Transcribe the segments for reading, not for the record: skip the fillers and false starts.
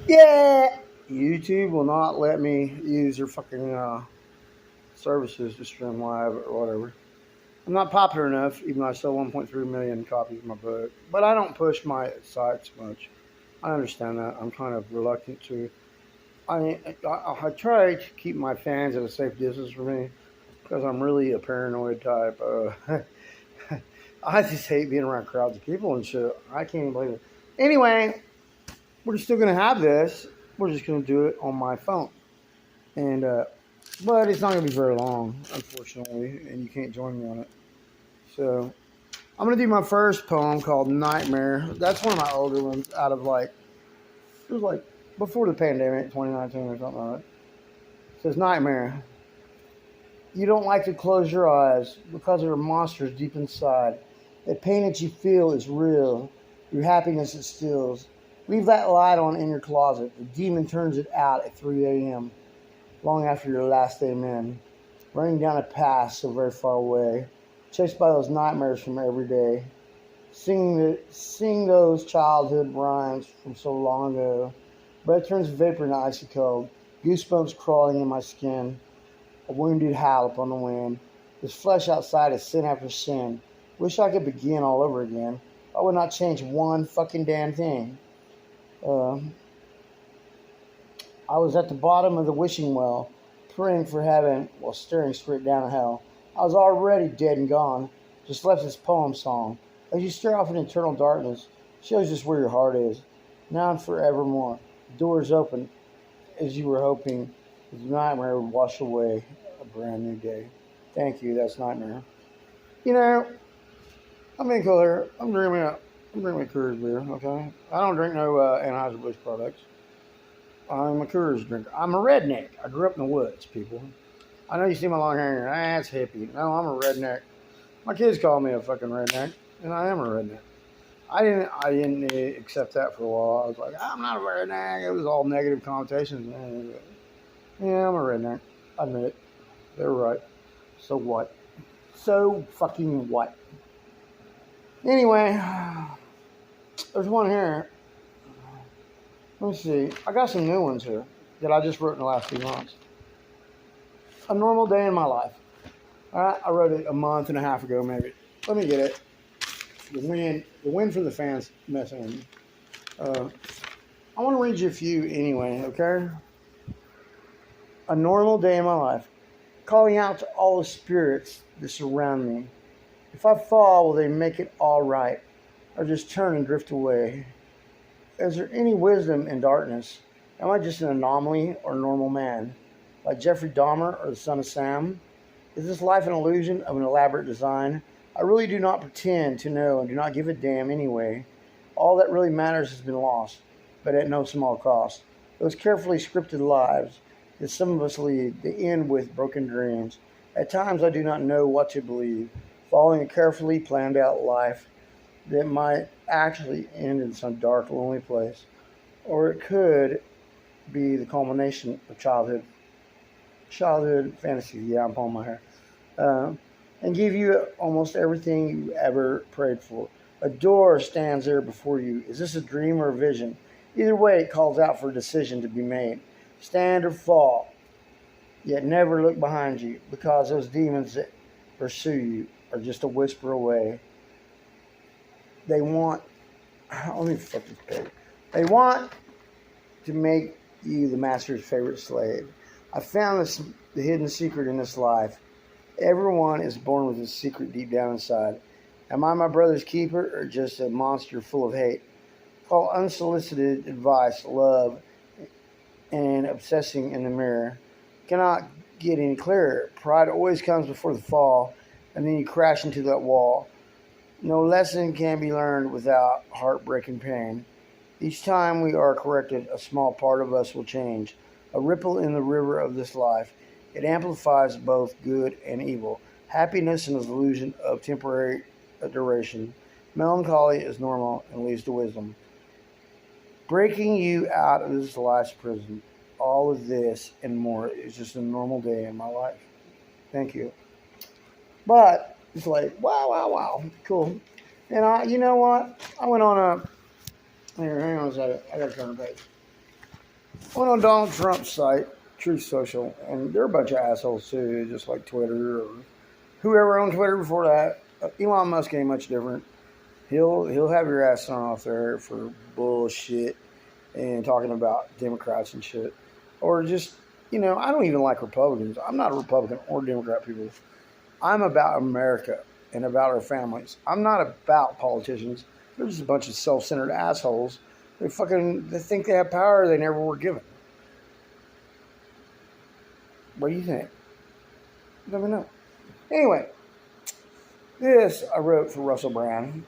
Yeah, YouTube will not let me use their fucking services to stream live or whatever. I'm not popular enough, even though I sell 1.3 million copies of my book. But I don't push my sites much. I understand that. I'm kind of reluctant to. I try to keep my fans at a safe distance from me because I'm really a paranoid type. I just hate being around crowds of people and shit. I can't even believe it. Anyway, we're still gonna have this. We're just gonna do it on my phone, and but it's not gonna be very long, unfortunately, and you can't join me on it. So I'm gonna do my first poem called "Nightmare." That's one of my older ones. Out of like it was like before the pandemic, 2019 or something like that. It says "Nightmare." You don't like to close your eyes because there are monsters deep inside. The pain that you feel is real. Your happiness it steals. Leave that light on in your closet. The demon turns it out at 3 a.m. long after your last amen. Running down a path so very far away. Chased by those nightmares from every day. Sing those childhood rhymes from so long ago. Breath turns vapor into icy cold. Goosebumps crawling in my skin. A wounded howl upon the wind. This flesh outside is sin after sin. Wish I could begin all over again. I would not change one fucking damn thing. Uh, I was at the bottom of the wishing well, praying for heaven while staring straight down to hell. I was already dead and gone, just left this poem song. As you stare off in eternal darkness, shows just where your heart is. Now and forevermore. The door is open, as you were hoping the nightmare would wash away a brand new day. Thank you, that's Nightmare. You know, I'm being cool here. I'm drinking Coors beer, okay? I don't drink no Anheuser-Busch products. I'm a Coors drinker. I'm a redneck. I grew up in the woods, people. I know you see my long hair. That's hippie. No, I'm a redneck. My kids call me a fucking redneck, and I am a redneck. I didn't accept that for a while. I was like, I'm not a redneck. It was all negative connotations. Yeah, I'm a redneck. I admit it. They're right. So what? So fucking what? Anyway, there's one here. Let me see. I got some new ones here that I just wrote in the last few months. A normal day in my life. All right, I wrote it a month and a half ago, maybe. Let me get it. The win for the fans messing with me. Uh, I want to read you a few anyway, okay? A normal day in my life. Calling out to all the spirits that surround me. If I fall, will they make it all right? Or just turn and drift away? Is there any wisdom in darkness? Am I just an anomaly or normal man? Like Jeffrey Dahmer or the son of Sam? Is this life an illusion of an elaborate design? I really do not pretend to know and do not give a damn anyway. All that really matters has been lost, but at no small cost. Those carefully scripted lives that some of us lead, they end with broken dreams. At times I do not know what to believe, following a carefully planned out life that might actually end in some dark, lonely place. Or it could be the culmination of childhood fantasy. Yeah, I'm pulling my hair. Uh, and give you almost everything you ever prayed for. A door stands there before you. Is this a dream or a vision? Either way, it calls out for a decision to be made. Stand or fall, yet never look behind you, because those demons that pursue you are just a whisper away. They want, let me flip this page. They want to make you the master's favorite slave. I found the hidden secret in this life. Everyone is born with a secret deep down inside. Am I my brother's keeper or just a monster full of hate? Call unsolicited advice love and obsessing in the mirror. Cannot get any clearer. Pride always comes before the fall, and then you crash into that wall. No lesson can be learned without heartbreaking pain. Each time we are corrected, a small part of us will change. A ripple in the river of this life. It amplifies both good and evil. Happiness is an illusion of temporary duration. Melancholy is normal and leads to wisdom. Breaking you out of this life's prison. All of this and more is just a normal day in my life. Thank you. But it's like, wow, wow, wow. Cool. And you know what? I went on a, here, hang on a second. I got to turn the page. Went on Donald Trump's site, Truth Social, and they're a bunch of assholes too, just like Twitter or whoever owned Twitter before that. Elon Musk ain't much different. He'll have your ass thrown off there for bullshit and talking about Democrats and shit, or just I don't even like Republicans. I'm not a Republican or Democrat, people. I'm about America and about our families. I'm not about politicians. They're just a bunch of self-centered assholes. They think they have power they never were given. What do you think? Let me know. Anyway, this I wrote for Russell Brand,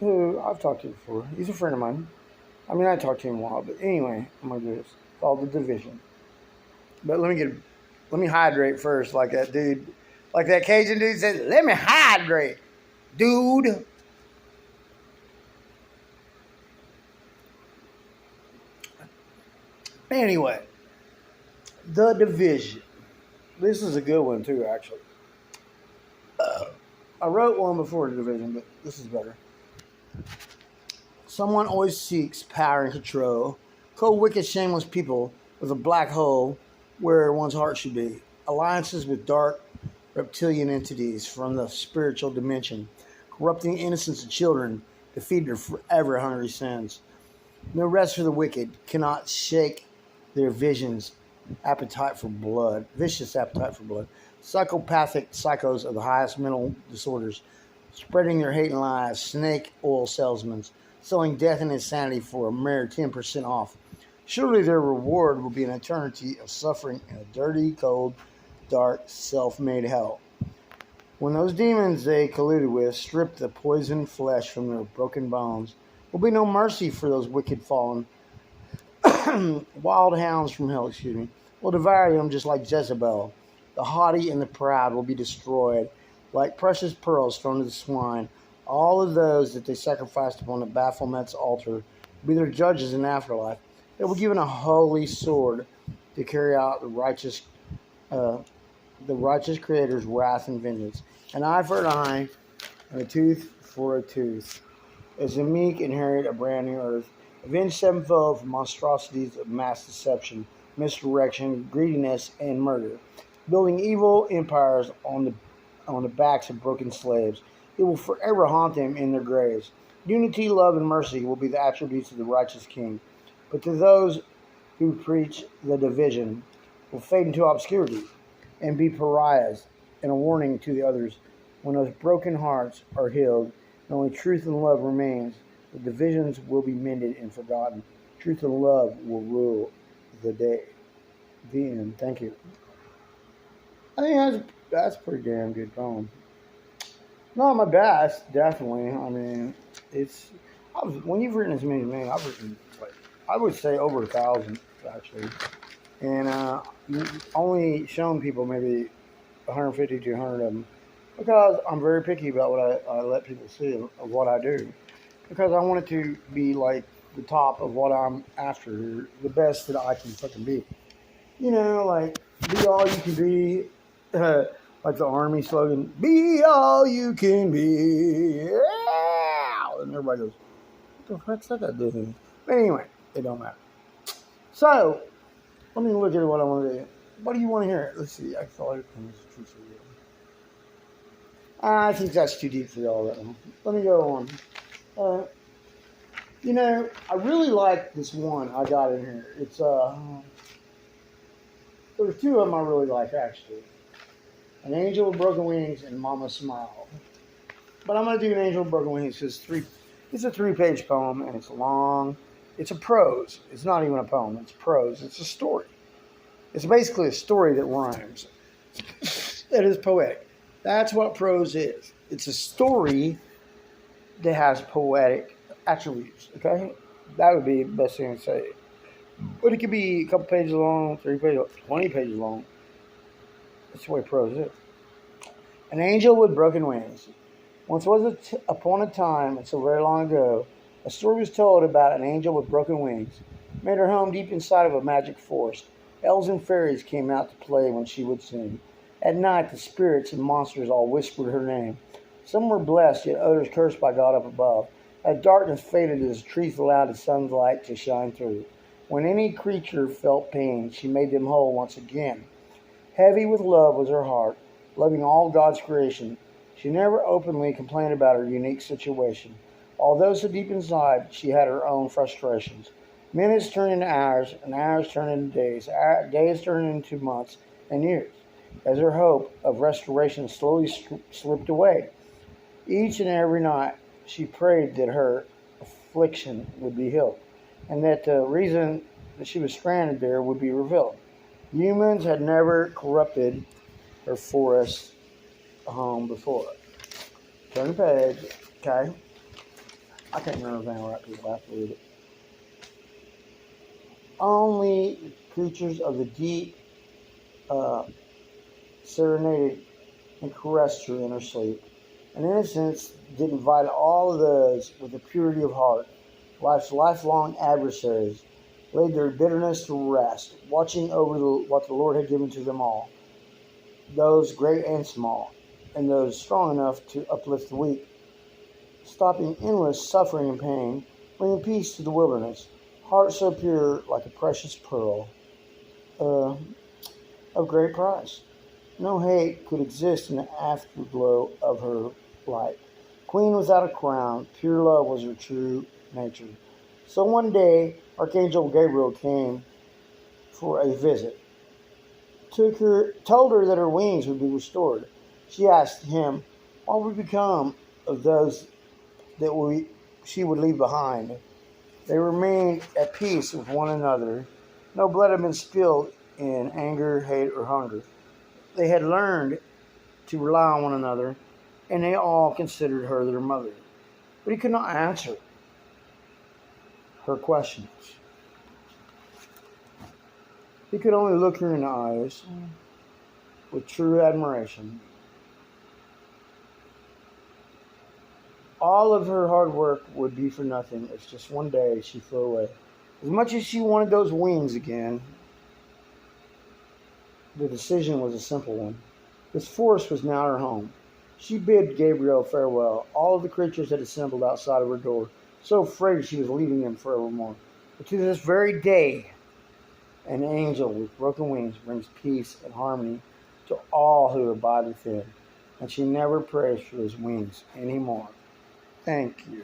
who I've talked to before. He's a friend of mine. I mean, I talked to him a while, but anyway, I'm gonna do this. It's called The Division. But let me hydrate first, like that dude, like that Cajun dude said. Let me hydrate, dude. Anyway, The Division. This is a good one too, actually. I wrote one before The Division, but this is better. Someone always seeks power and control. Cold, wicked, shameless people with a black hole where one's heart should be. Alliances with dark reptilian entities from the spiritual dimension, corrupting innocence of children to feed their forever hungry sins. No rest for the wicked cannot shake their vicious appetite for blood. Psychopathic psychos of the highest mental disorders, spreading their hate and lies, snake oil salesmen, selling death and insanity for a mere 10% off. Surely their reward will be an eternity of suffering in a dirty, cold, dark, self-made hell. When those demons they colluded with strip the poisoned flesh from their broken bones, there will be no mercy for those wicked fallen. Wild hounds from hell, will devour them just like Jezebel. The haughty and the proud will be destroyed, like precious pearls thrown to the swine. All of those that they sacrificed upon the Baphomet's altar will be their judges in the afterlife. They will be given a holy sword to carry out the righteous Creator's wrath and vengeance. An eye for an eye, and a tooth for a tooth. As the meek inherit a brand new earth, avenge sevenfold for monstrosities of mass deception, misdirection, greediness, and murder, building evil empires on the backs of broken slaves. It will forever haunt them in their graves. Unity, love, and mercy will be the attributes of the righteous king. But to those who preach the division will fade into obscurity and be pariahs and a warning to the others. When those broken hearts are healed and only truth and love remains, the divisions will be mended and forgotten. Truth and love will rule the day. The end. Thank you. I think that's a pretty damn good poem. Not my best, definitely. I mean, when you've written as many as me, I've written I would say over 1,000 actually, and only shown people maybe 150 to 100 of them because I'm very picky about what I let people see of what I do, because I want it to be like the top of what I'm after, the best that I can fucking be. Like be all you can be. Like the army slogan, be all you can be. Yeah! And everybody goes, what the fuck's that doing? But anyway, it don't matter. So, let me look at what I want to do. What do you want to hear? Let's see. I thought it was too serious. I think that's too deep for y'all right now. Let me go on. I really like this one I got in here. It's, there's two of them I really like, actually. An Angel with Broken Wings and Mama Smile. But I'm going to do An Angel with Broken Wings because it's a 3-page poem and it's long. It's a prose. It's not even a poem. It's prose. It's a story. It's basically a story that rhymes. That is poetic. That's what prose is. It's a story that has poetic attributes. Okay? That would be the best thing to say. But it could be a couple pages long, 3 pages, 20 pages long. That's the way prose is. An Angel with Broken Wings. Once upon a time, and so very long ago, a story was told about an angel with broken wings. Made her home deep inside of a magic forest. Elves and fairies came out to play when she would sing. At night, the spirits and monsters all whispered her name. Some were blessed, yet others cursed by God up above. As darkness faded as the trees allowed the sun's light to shine through. When any creature felt pain, she made them whole once again. Heavy with love was her heart, loving all God's creation. She never openly complained about her unique situation. Although so deep inside, she had her own frustrations. Minutes turned into hours, and hours turned into days, days turned into months and years, as her hope of restoration slowly slipped away. Each and every night, she prayed that her affliction would be healed, and that the reason that she was stranded there would be revealed. Humans had never corrupted her forest home before. Turn the page, okay? I can't remember everything right people have to read it. Only creatures of the deep uh, serenaded and caressed her in her sleep. And innocence did invite all of those with a purity of heart. Life's lifelong adversaries laid their bitterness to rest, watching over what the Lord had given to them all, those great and small, and those strong enough to uplift the weak, stopping endless suffering and pain, bringing peace to the wilderness, heart so pure like a precious pearl uh, of great price. No hate could exist in the afterglow of her light. Queen without a crown, pure love was her true nature. So one day, Archangel Gabriel came for a visit, told her that her wings would be restored. She asked him, what would become of those that she would leave behind? They remained at peace with one another. No blood had been spilled in anger, hate, or hunger. They had learned to rely on one another, and they all considered her their mother. But he could not answer her questions. He could only look her in the eyes with true admiration. All of her hard work would be for nothing if just one day she flew away. As much as she wanted those wings again, the decision was a simple one. This forest was now her home. She bid Gabriel farewell. All of the creatures had assembled outside of her door, so afraid she was leaving them forevermore. But to this very day, an angel with broken wings brings peace and harmony to all who abide within, and she never prays for those wings anymore. Thank you.